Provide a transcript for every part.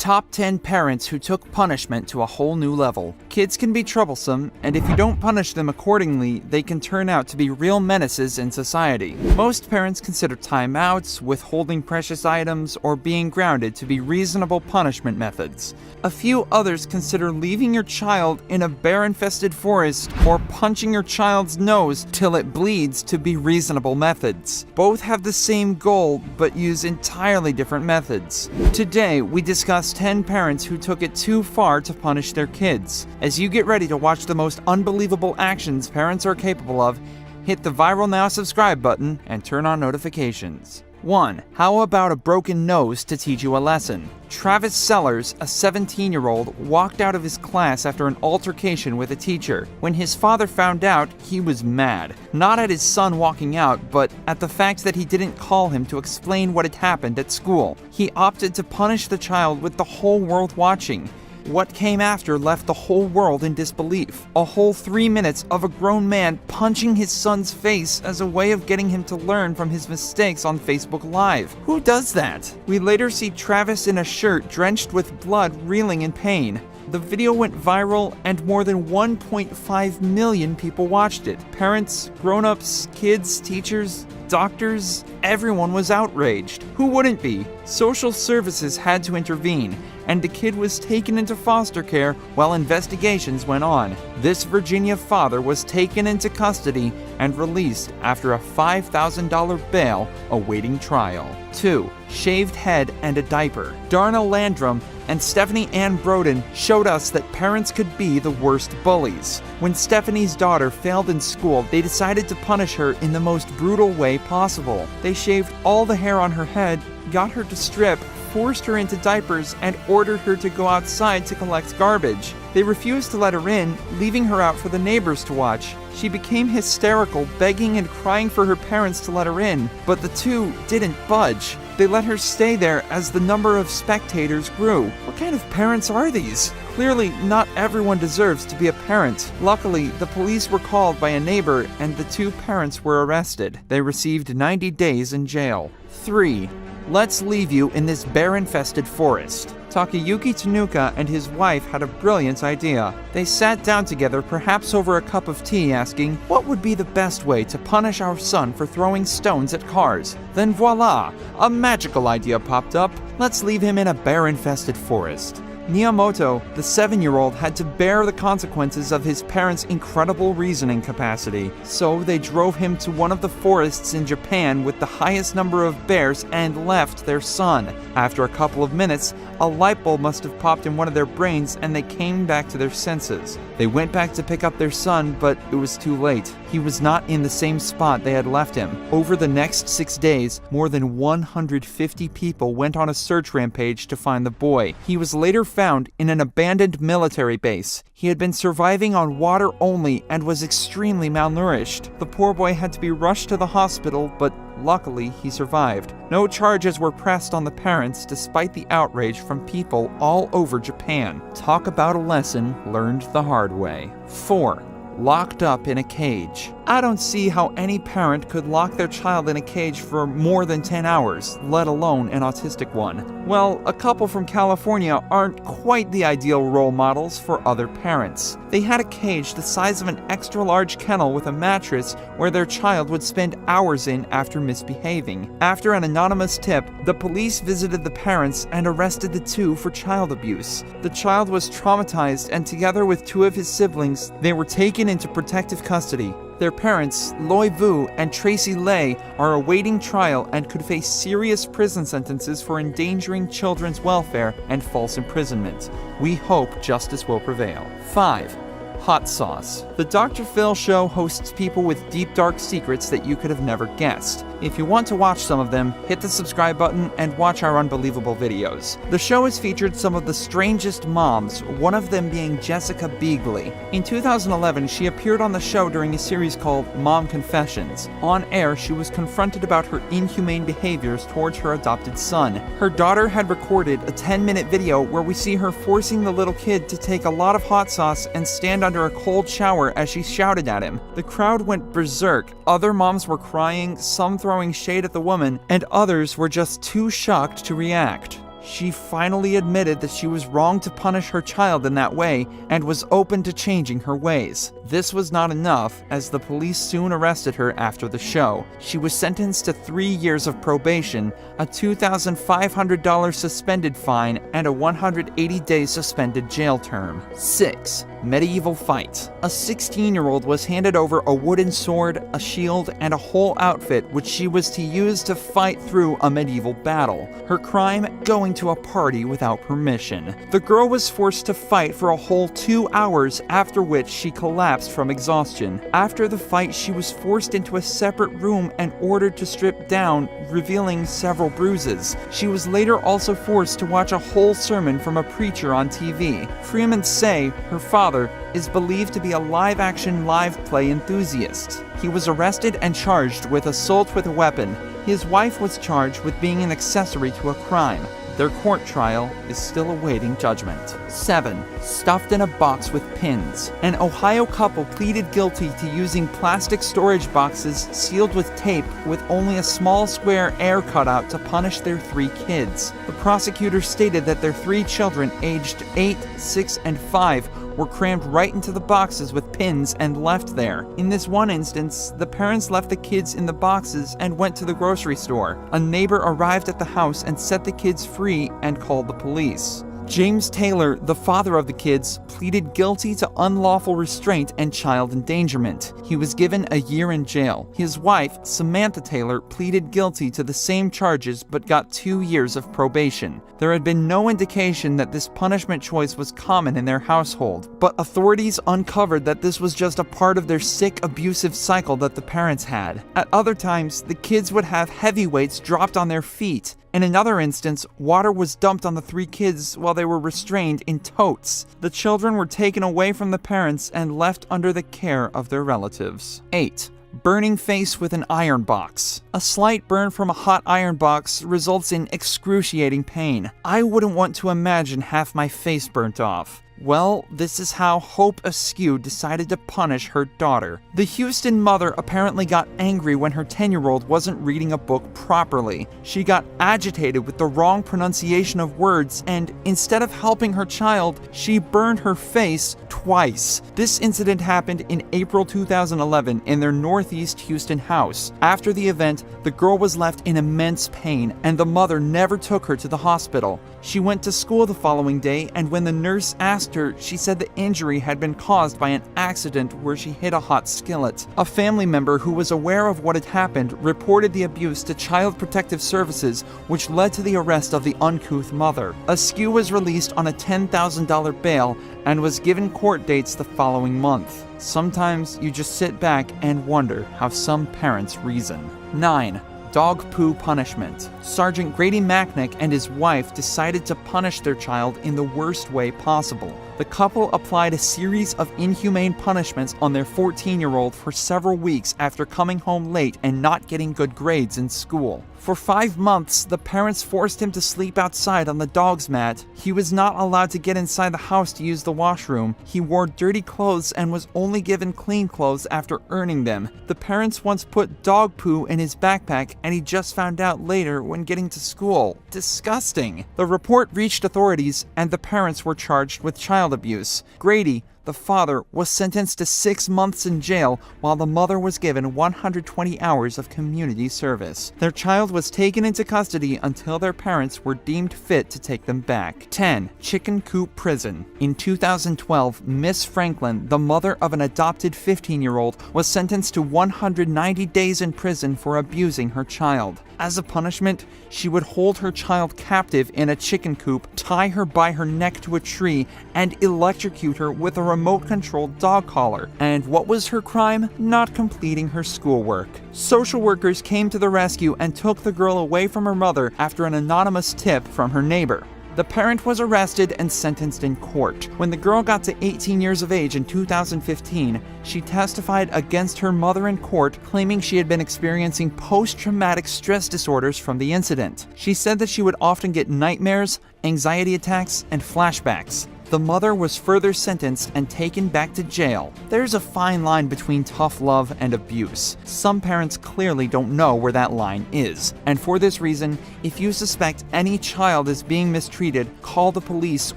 Top 10 parents who took punishment to a whole new level. Kids can be troublesome, and if you don't punish them accordingly, they can turn out to be real menaces in society. Most parents consider timeouts, withholding precious items, or being grounded to be reasonable punishment methods. A few others consider leaving your child in a bear-infested forest or punching your child's nose till it bleeds to be reasonable methods. Both have the same goal, but use entirely different methods. Today, we discuss 10 parents who took it too far to punish their kids. As you get ready to watch the most unbelievable actions parents are capable of, hit the Viral Now subscribe button and turn on notifications. 1. How about a broken nose to teach you a lesson? Travis Sellers, a 17-year-old, walked out of his class after an altercation with a teacher. When his father found out, he was mad. Not at his son walking out, but at the fact that he didn't call him to explain what had happened at school. He opted to punish the child with the whole world watching. What came after left the whole world in disbelief. A whole 3 minutes of a grown man punching his son's face as a way of getting him to learn from his mistakes on Facebook Live. Who does that? We later see Travis in a shirt drenched with blood, reeling in pain. The video went viral and more than 1.5 million people watched it. Parents, grown-ups, kids, teachers, doctors, everyone was outraged. Who wouldn't be? Social services had to intervene, and the kid was taken into foster care while investigations went on. This Virginia father was taken into custody and released after a $5,000 bail awaiting trial. 2. Shaved head and a diaper. Darna Landrum and Stephanie Ann Broden showed us that parents could be the worst bullies. When Stephanie's daughter failed in school, they decided to punish her in the most brutal way possible. They shaved all the hair on her head, got her to strip, forced her into diapers, and ordered her to go outside to collect garbage. They refused to let her in, leaving her out for the neighbors to watch. She became hysterical, begging and crying for her parents to let her in, but the two didn't budge. They let her stay there as the number of spectators grew. What kind of parents are these? Clearly, not everyone deserves to be a parent. Luckily, the police were called by a neighbor and the two parents were arrested. They received 90 days in jail. 3. Let's leave you in this bear-infested forest. Takayuki Tanuka and his wife had a brilliant idea. They sat down together, perhaps over a cup of tea, asking, what would be the best way to punish our son for throwing stones at cars? Then voila! A magical idea popped up. Let's leave him in a bear-infested forest. Miyamoto, the 7-year-old, had to bear the consequences of his parents' incredible reasoning capacity. So they drove him to one of the forests in Japan with the highest number of bears and left their son. After a couple of minutes, a light bulb must have popped in one of their brains and they came back to their senses. They went back to pick up their son, but it was too late. He was not in the same spot they had left him. Over the next 6 days, more than 150 people went on a search rampage to find the boy. He was later found in an abandoned military base. He had been surviving on water only and was extremely malnourished. The poor boy had to be rushed to the hospital, but luckily he survived. No charges were pressed on the parents despite the outrage from people all over Japan. Talk about a lesson learned the hard way. 4. Locked up in a cage. I don't see how any parent could lock their child in a cage for more than 10 hours, let alone an autistic one. Well, a couple from California aren't quite the ideal role models for other parents. They had a cage the size of an extra-large kennel with a mattress where their child would spend hours in after misbehaving. After an anonymous tip, the police visited the parents and arrested the two for child abuse. The child was traumatized, and together with two of his siblings, they were taken into protective custody. Their parents, Loy Vu and Tracy Lay, are awaiting trial and could face serious prison sentences for endangering children's welfare and false imprisonment. We hope justice will prevail. 5. Hot sauce. The Dr. Phil Show hosts people with deep, dark secrets that you could have never guessed. If you want to watch some of them, hit the subscribe button and watch our unbelievable videos. The show has featured some of the strangest moms, one of them being Jessica Beagley. In 2011, she appeared on the show during a series called Mom Confessions. On air, she was confronted about her inhumane behaviors towards her adopted son. Her daughter had recorded a 10-minute video where we see her forcing the little kid to take a lot of hot sauce and stand under a cold shower as she shouted at him. The crowd went berserk. Other moms were crying, some throwing shade at the woman, and others were just too shocked to react. She finally admitted that she was wrong to punish her child in that way and was open to changing her ways. This was not enough, as the police soon arrested her after the show. She was sentenced to 3 years of probation, a $2,500 suspended fine, and a 180-day suspended jail term. 6. Medieval fight. A 16-year-old was handed over a wooden sword, a shield, and a whole outfit which she was to use to fight through a medieval battle. Her crime, going to a party without permission. The girl was forced to fight for a whole 2 hours, after which she collapsed from exhaustion. After the fight, she was forced into a separate room and ordered to strip down, revealing several bruises. She was later also forced to watch a whole sermon from a preacher on TV. Freeman Say, her father, is believed to be a live-action live play enthusiast. He was arrested and charged with assault with a weapon. His wife was charged with being an accessory to a crime. Their court trial is still awaiting judgment. 7. Stuffed in a box with pins. An Ohio couple pleaded guilty to using plastic storage boxes sealed with tape with only a small square air cutout to punish their 3 kids. The prosecutor stated that their 3 children, aged 8, 6, and 5, were crammed right into the boxes with pins and left there. In this one instance, the parents left the kids in the boxes and went to the grocery store. A neighbor arrived at the house and set the kids free and called the police. James Taylor, the father of the kids, pleaded guilty to unlawful restraint and child endangerment. He was given a year in jail. His wife, Samantha Taylor, pleaded guilty to the same charges but got 2 years of probation. There had been no indication that this punishment choice was common in their household, but authorities uncovered that this was just a part of their sick, abusive cycle that the parents had. At other times, the kids would have heavy weights dropped on their feet. In another instance, water was dumped on the 3 kids while they were restrained in totes. The children were taken away from the parents and left under the care of their relatives. 8. Burning face with an iron box. A slight burn from a hot iron box results in excruciating pain. I wouldn't want to imagine half my face burnt off. Well, this is how Hope Askew decided to punish her daughter. The Houston mother apparently got angry when her 10-year-old wasn't reading a book properly. She got agitated with the wrong pronunciation of words, and instead of helping her child, she burned her face twice. This incident happened in April 2011 in their Northeast Houston house. After the event, the girl was left in immense pain, and the mother never took her to the hospital. She went to school the following day, and when the nurse asked her, she said the injury had been caused by an accident where she hit a hot skillet. A family member who was aware of what had happened reported the abuse to Child Protective Services, which led to the arrest of the uncouth mother. Askew was released on a $10,000 bail and was given court dates the following month. Sometimes you just sit back and wonder how some parents reason. 9. Dog poo punishment. Sergeant Grady Macknick and his wife decided to punish their child in the worst way possible. The couple applied a series of inhumane punishments on their 14-year-old for several weeks after coming home late and not getting good grades in school. For 5 months, the parents forced him to sleep outside on the dog's mat. He was not allowed to get inside the house to use the washroom. He wore dirty clothes and was only given clean clothes after earning them. The parents once put dog poo in his backpack, and he just found out later when getting to school. Disgusting. The report reached authorities, and the parents were charged with child abuse. Grady, the father, was sentenced to 6 months in jail, while the mother was given 120 hours of community service. Their child was taken into custody until their parents were deemed fit to take them back. 10. Chicken coop prison. In 2012, Miss Franklin, the mother of an adopted 15-year-old, was sentenced to 190 days in prison for abusing her child. As a punishment, she would hold her child captive in a chicken coop, tie her by her neck to a tree, and electrocute her with a remote-controlled dog collar. And what was her crime? Not completing her schoolwork. Social workers came to the rescue and took the girl away from her mother after an anonymous tip from her neighbor. The parent was arrested and sentenced in court. When the girl got to 18 years of age in 2015, she testified against her mother in court, claiming she had been experiencing post-traumatic stress disorders from the incident. She said that she would often get nightmares, anxiety attacks, and flashbacks. The mother was further sentenced and taken back to jail. There's a fine line between tough love and abuse. Some parents clearly don't know where that line is. And for this reason, if you suspect any child is being mistreated, call the police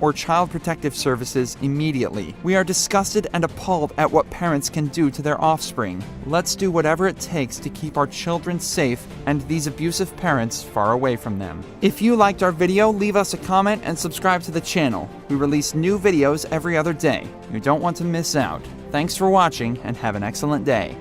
or Child Protective Services immediately. We are disgusted and appalled at what parents can do to their offspring. Let's do whatever it takes to keep our children safe and these abusive parents far away from them. If you liked our video, leave us a comment and subscribe to the channel. We release new videos every other day. You don't want to miss out. Thanks for watching and have an excellent day.